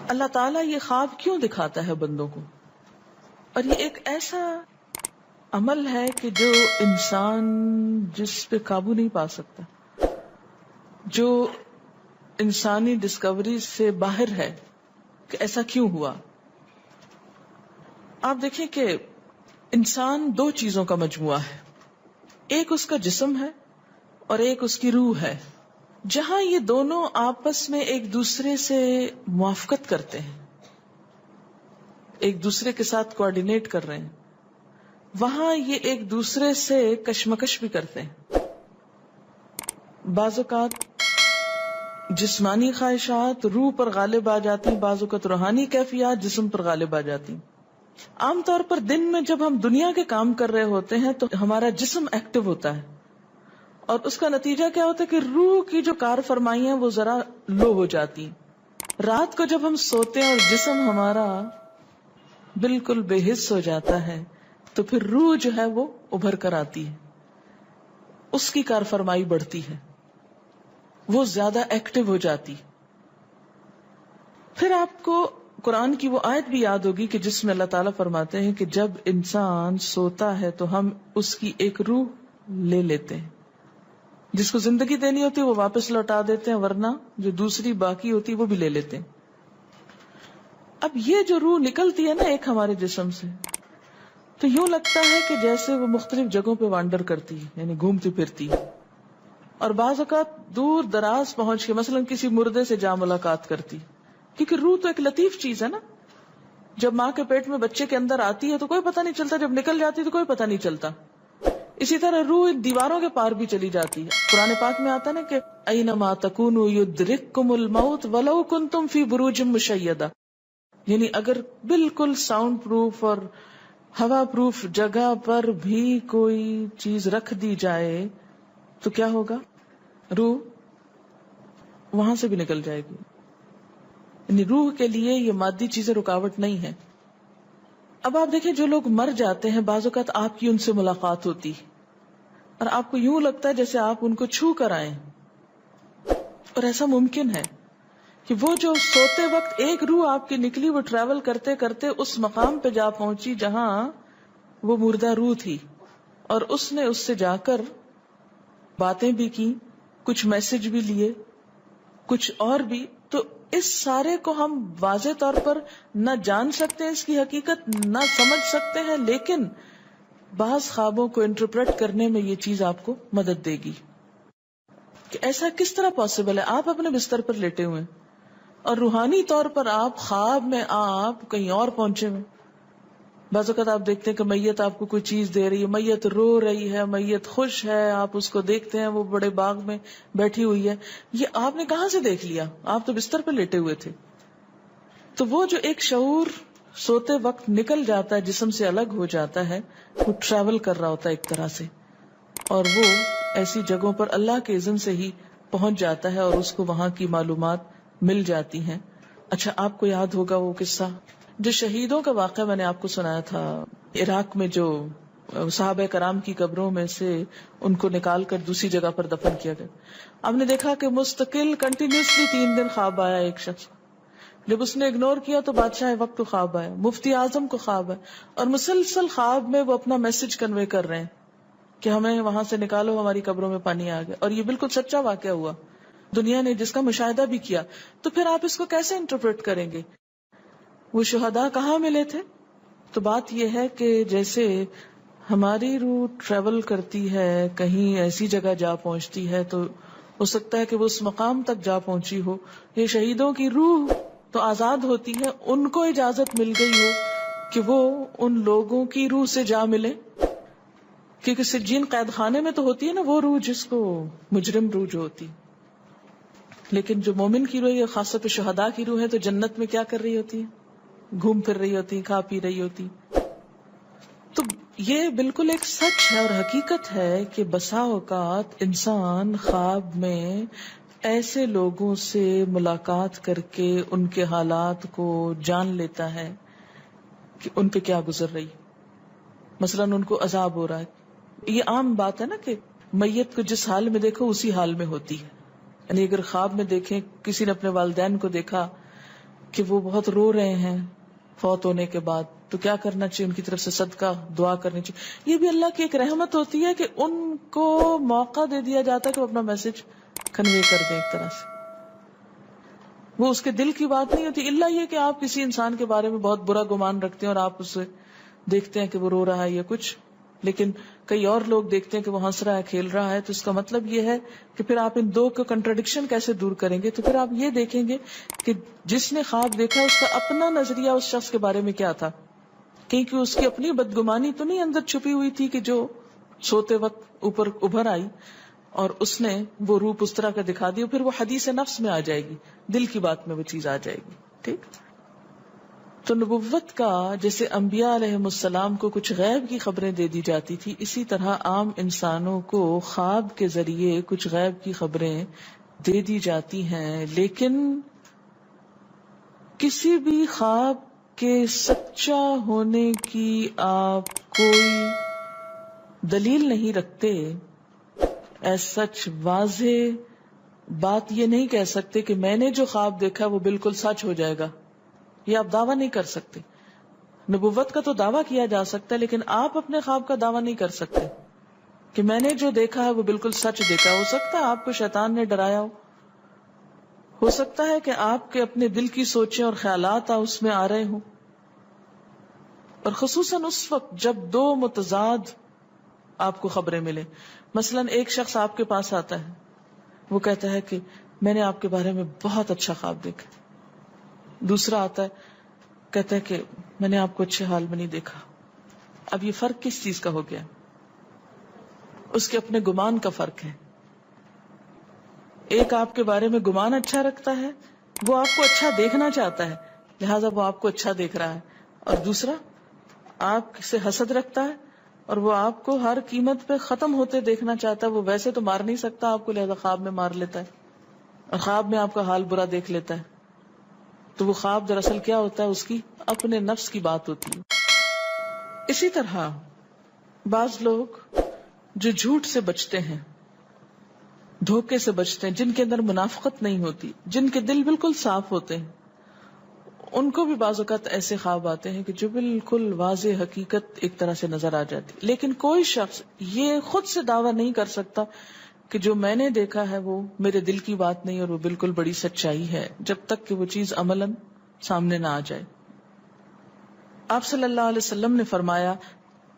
اللہ تعالیٰ یہ خواب کیوں دکھاتا ہے بندوں کو؟ اور یہ ایک ایسا عمل ہے کہ جو انسان جس پہ قابو نہیں پا سکتا، جو انسانی ڈسکوری سے باہر ہے کہ ایسا کیوں ہوا. آپ دیکھیں کہ انسان دو چیزوں کا مجموعہ ہے، ایک اس کا جسم ہے اور ایک اس کی روح ہے. جہاں یہ دونوں آپس میں ایک دوسرے سے موافقت کرتے ہیں، ایک دوسرے کے ساتھ کوآرڈینیٹ کر رہے ہیں، وہاں یہ ایک دوسرے سے کشمکش بھی کرتے ہیں. بعض اوقات جسمانی خواہشات روح پر غالب آ جاتی ہیں، بعض اوقات روحانی کیفیات جسم پر غالب آ جاتی ہیں. عام طور پر دن میں جب ہم دنیا کے کام کر رہے ہوتے ہیں تو ہمارا جسم ایکٹیو ہوتا ہے، اور اس کا نتیجہ کیا ہوتا ہے کہ روح کی جو کار فرمائی ہیں وہ ذرا لو ہو جاتی ہیں. رات کو جب ہم سوتے ہیں اور جسم ہمارا بالکل بے حس ہو جاتا ہے تو پھر روح جو ہے وہ ابھر کر آتی ہے، اس کی کار فرمائی بڑھتی ہے، وہ زیادہ ایکٹیو ہو جاتی. پھر آپ کو قرآن کی وہ آیت بھی یاد ہوگی کہ جس میں اللہ تعالیٰ فرماتے ہیں کہ جب انسان سوتا ہے تو ہم اس کی ایک روح لے لیتے ہیں، جس کو زندگی دینی ہوتی ہے وہ واپس لوٹا دیتے ہیں، ورنہ جو دوسری باقی ہوتی ہے وہ بھی لے لیتے ہیں. اب یہ جو روح نکلتی ہے نا ایک ہمارے جسم سے، تو یوں لگتا ہے کہ جیسے وہ مختلف جگہوں پہ وانڈر کرتی ہے، یعنی گھومتی پھرتی ہے، اور بعض اوقات دور دراز پہنچ کے مثلا کسی مردے سے جا ملاقات کرتی، کیونکہ روح تو ایک لطیف چیز ہے نا. جب ماں کے پیٹ میں بچے کے اندر آتی ہے تو کوئی پتہ نہیں چلتا، جب نکل جاتی ہے تو کوئی پتہ نہیں چلتا. اسی طرح روح دیواروں کے پار بھی چلی جاتی ہے. قرآن پاک میں آتا نا کہ اینما تکونوا یدرککم الموت ولو کنتم فی بروج مشیدہ، یعنی اگر بالکل ساؤنڈ پروف اور ہوا پروف جگہ پر بھی کوئی چیز رکھ دی جائے تو کیا ہوگا؟ روح وہاں سے بھی نکل جائے گی. یعنی روح کے لیے یہ مادی چیزیں رکاوٹ نہیں ہے. اب آپ دیکھیں جو لوگ مر جاتے ہیں بعض اوقات آپ کی ان سے ملاقات ہوتی اور آپ کو یوں لگتا ہے جیسے آپ ان کو چھو کر آئیں، اور ایسا ممکن ہے کہ وہ جو سوتے وقت ایک روح آپ کی نکلی وہ ٹریول کرتے کرتے اس مقام پہ جا پہنچی جہاں وہ مردہ روح تھی، اور اس نے اس سے جا کر باتیں بھی کی، کچھ میسج بھی لیے، کچھ اور بھی. تو اس سارے کو ہم واضح طور پر نہ جان سکتے ہیں، اس کی حقیقت نہ سمجھ سکتے ہیں، لیکن بعض خوابوں کو انٹرپریٹ کرنے میں یہ چیز آپ کو مدد دے گی کہ ایسا کس طرح پاسبل ہے. آپ اپنے بستر پر لیٹے ہوئے اور روحانی طور پر آپ خواب میں آپ کہیں اور پہنچے ہوئے. بعض اوقات آپ دیکھتے ہیں کہ میت آپ کو کوئی چیز دے رہی ہے، میت رو رہی ہے، میت خوش ہے، آپ اس کو دیکھتے ہیں وہ بڑے باغ میں بیٹھی ہوئی ہے. یہ آپ نے کہاں سے دیکھ لیا؟ آپ تو بستر پہ لیٹے ہوئے تھے. تو وہ جو ایک شعور سوتے وقت نکل جاتا ہے، جسم سے الگ ہو جاتا ہے، وہ ٹریول کر رہا ہوتا ہے ایک طرح سے، اور وہ ایسی جگہوں پر اللہ کے اذن سے ہی پہنچ جاتا ہے اور اس کو وہاں کی معلومات مل جاتی ہیں. اچھا آپ کو یاد ہوگا وہ قصہ جو شہیدوں کا واقعہ میں نے آپ کو سنایا تھا، عراق میں جو صحابہ کرام کی قبروں میں سے ان کو نکال کر دوسری جگہ پر دفن کیا گیا. آپ نے دیکھا کہ مستقل کنٹینیوسلی 3 دن خواب آیا ایک شخص، جب اس نے اگنور کیا تو بادشاہ وقت کو خواب آیا، مفتی اعظم کو خواب ہے، اور مسلسل خواب میں وہ اپنا میسج کنوے کر رہے ہیں کہ ہمیں وہاں سے نکالو، ہماری قبروں میں پانی آ گیا. اور یہ بالکل سچا واقعہ ہوا، دنیا نے جس کا مشاہدہ بھی کیا. تو پھر آپ اس کو کیسے انٹرپریٹ کریں گے؟ وہ شہداء کہاں ملے تھے؟ تو بات یہ ہے کہ جیسے ہماری روح ٹریول کرتی ہے، کہیں ایسی جگہ جا پہنچتی ہے، تو ہو سکتا ہے کہ وہ اس مقام تک جا پہنچی ہو. یہ شہیدوں کی روح تو آزاد ہوتی ہے، ان کو اجازت مل گئی ہو کہ وہ ان لوگوں کی روح سے جا ملے، کیونکہ سجین قید خانے میں تو ہوتی ہے نا وہ روح جس کو مجرم روح جو ہوتی، لیکن جو مومن کی روح ہے، خاص طور پہ شہداء کی روح ہے، تو جنت میں کیا کر رہی ہوتی ہے؟ گھوم پھر رہی ہوتی، کھا پی رہی ہوتی. تو یہ بالکل ایک سچ ہے اور حقیقت ہے کہ بسا اوقات انسان خواب میں ایسے لوگوں سے ملاقات کر کے ان کے حالات کو جان لیتا ہے کہ ان پہ کیا گزر رہی. مثلا ان کو عذاب ہو رہا ہے. یہ عام بات ہے نا کہ میت کو جس حال میں دیکھو اسی حال میں ہوتی ہے. یعنی اگر خواب میں دیکھیں کسی نے اپنے والدین کو دیکھا کہ وہ بہت رو رہے ہیں فوت ہونے کے بعد، تو کیا کرنا چاہیے؟ ان کی طرف سے صدقہ دعا کرنی چاہیے. یہ بھی اللہ کی ایک رحمت ہوتی ہے کہ ان کو موقع دے دیا جاتا ہے کہ وہ اپنا میسج کنوے کر دیں. ایک طرح سے وہ اس کے دل کی بات نہیں ہوتی، الا یہ کہ آپ کسی انسان کے بارے میں بہت برا گمان رکھتے ہیں اور آپ اسے دیکھتے ہیں کہ وہ رو رہا ہے یا کچھ، لیکن کئی اور لوگ دیکھتے ہیں کہ وہ ہنس رہا ہے، کھیل رہا ہے. تو اس کا مطلب یہ ہے کہ پھر آپ ان دو کو کنٹرڈکشن کیسے دور کریں گے؟ تو پھر آپ یہ دیکھیں گے کہ جس نے خواب دیکھا اس کا اپنا نظریہ اس شخص کے بارے میں کیا تھا، کیونکہ اس کی اپنی بدگمانی تو نہیں اندر چھپی ہوئی تھی کہ جو سوتے وقت اوپر ابھر آئی اور اس نے وہ روپ اس طرح کا دکھا دیا. پھر وہ حدیث نفس میں آ جائے گی، دل کی بات میں وہ چیز آ جائے گی. ٹھیک. تو نبوت کا جیسے انبیاء علیہ السلام کو کچھ غیب کی خبریں دے دی جاتی تھی، اسی طرح عام انسانوں کو خواب کے ذریعے کچھ غیب کی خبریں دے دی جاتی ہیں. لیکن کسی بھی خواب کے سچا ہونے کی آپ کوئی دلیل نہیں رکھتے. ایز سچ واضح بات یہ نہیں کہہ سکتے کہ میں نے جو خواب دیکھا وہ بالکل سچ ہو جائے گا، یہ آپ دعویٰ نہیں کر سکتے. نبوت کا تو دعویٰ کیا جا سکتا ہے، لیکن آپ اپنے خواب کا دعویٰ نہیں کر سکتے کہ میں نے جو دیکھا ہے وہ بالکل سچ دیکھا. ہو سکتا ہے آپ کو شیطان نے ڈرایا ہو سکتا ہے کہ آپ کے اپنے دل کی سوچیں اور خیالات اس میں آ رہے ہوں، اور خصوصاً اس وقت جب دو متضاد آپ کو خبریں ملیں. مثلا ایک شخص آپ کے پاس آتا ہے، وہ کہتا ہے کہ میں نے آپ کے بارے میں بہت اچھا خواب دیکھا. دوسرا آتا ہے کہتا ہے کہ میں نے آپ کو اچھے حال میں نہیں دیکھا. اب یہ فرق کس چیز کا ہو گیا؟ اس کے اپنے گمان کا فرق ہے. ایک آپ کے بارے میں گمان اچھا رکھتا ہے، وہ آپ کو اچھا دیکھنا چاہتا ہے لہذا وہ آپ کو اچھا دیکھ رہا ہے، اور دوسرا آپ سے حسد رکھتا ہے اور وہ آپ کو ہر قیمت پہ ختم ہوتے دیکھنا چاہتا ہے. وہ ویسے تو مار نہیں سکتا آپ کو، لہذا خواب میں مار لیتا ہے اور خواب میں آپ کا حال برا دیکھ لیتا ہے. تو وہ خواب دراصل کیا ہوتا ہے؟ اس کی اپنے نفس کی بات ہوتی ہے. اسی طرح بعض لوگ جو جھوٹ سے بچتے ہیں، دھوکے سے بچتے ہیں، جن کے اندر منافقت نہیں ہوتی، جن کے دل بالکل صاف ہوتے ہیں، ان کو بھی بعض اوقات ایسے خواب آتے ہیں کہ جو بالکل واضح حقیقت ایک طرح سے نظر آ جاتی. لیکن کوئی شخص یہ خود سے دعویٰ نہیں کر سکتا کہ جو میں نے دیکھا ہے وہ میرے دل کی بات نہیں اور وہ بالکل بڑی سچائی ہے، جب تک کہ وہ چیز عملاً سامنے نہ آ جائے. آپ صلی اللہ علیہ وسلم نے فرمایا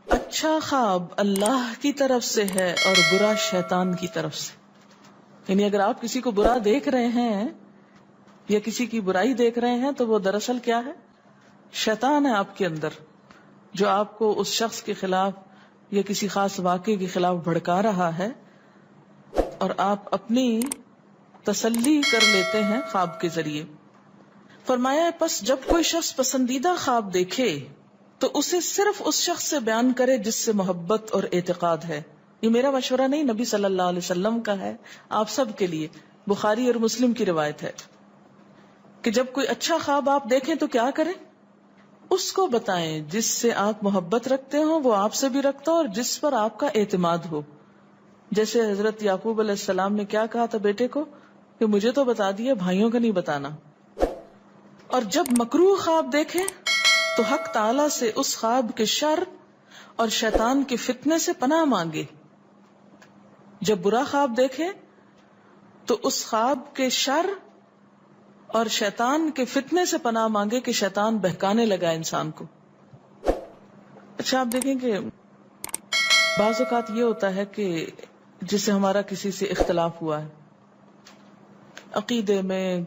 اچھا خواب اللہ کی طرف سے ہے اور برا شیطان کی طرف سے. یعنی اگر آپ کسی کو برا دیکھ رہے ہیں یا کسی کی برائی دیکھ رہے ہیں تو وہ دراصل کیا ہے؟ شیطان ہے آپ کے اندر، جو آپ کو اس شخص کے خلاف یا کسی خاص واقعے کے خلاف بھڑکا رہا ہے، اور آپ اپنی تسلی کر لیتے ہیں خواب کے ذریعے. فرمایا پس جب کوئی شخص پسندیدہ خواب دیکھے تو اسے صرف اس شخص سے بیان کرے جس سے محبت اور اعتقاد ہے. یہ میرا مشورہ نہیں، نبی صلی اللہ علیہ وسلم کا ہے آپ سب کے لیے. بخاری اور مسلم کی روایت ہے کہ جب کوئی اچھا خواب آپ دیکھیں تو کیا کریں؟ اس کو بتائیں جس سے آپ محبت رکھتے ہو، وہ آپ سے بھی رکھتا ہو اور جس پر آپ کا اعتماد ہو. جیسے حضرت یعقوب علیہ السلام نے کیا کہا تھا بیٹے کو کہ مجھے تو بتا دیا، بھائیوں کا نہیں بتانا. اور جب مکروہ خواب دیکھیں تو حق تعالی سے اس خواب کے شر اور شیطان کے فتنے سے پناہ مانگے. جب برا خواب دیکھیں تو اس خواب کے شر اور شیطان کے فتنے سے پناہ مانگے کہ شیطان بہکانے لگا انسان کو. اچھا آپ دیکھیں کہ بعض اوقات یہ ہوتا ہے کہ جسے ہمارا کسی سے اختلاف ہوا ہے، عقیدے میں،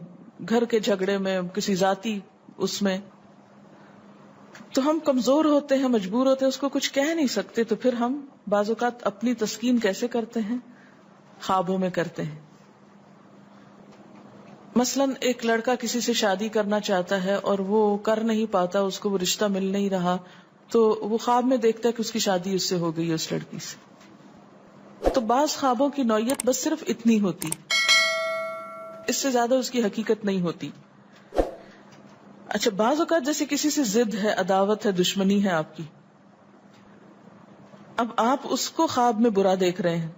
گھر کے جھگڑے میں، کسی ذاتی اس میں، تو ہم کمزور ہوتے ہیں، مجبور ہوتے ہیں، اس کو کچھ کہہ نہیں سکتے. تو پھر ہم بعض اوقات اپنی تسکین کیسے کرتے ہیں؟ خوابوں میں کرتے ہیں. مثلا ایک لڑکا کسی سے شادی کرنا چاہتا ہے اور وہ کر نہیں پاتا، اس کو وہ رشتہ مل نہیں رہا، تو وہ خواب میں دیکھتا ہے کہ اس کی شادی اس سے ہو گئی ہے، اس لڑکی سے. تو بعض خوابوں کی نوعیت بس صرف اتنی ہوتی، اس سے زیادہ اس کی حقیقت نہیں ہوتی. اچھا بعض اوقات جیسے کسی سے ضد ہے، عداوت ہے، دشمنی ہے آپ کی، اب آپ اس کو خواب میں برا دیکھ رہے ہیں،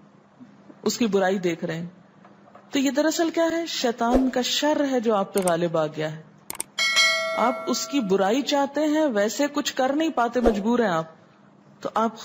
اس کی برائی دیکھ رہے ہیں، تو یہ دراصل کیا ہے؟ شیطان کا شر ہے جو آپ پہ غالب آ گیا ہے. آپ اس کی برائی چاہتے ہیں، ویسے کچھ کر نہیں پاتے، مجبور ہیں آپ، تو آپ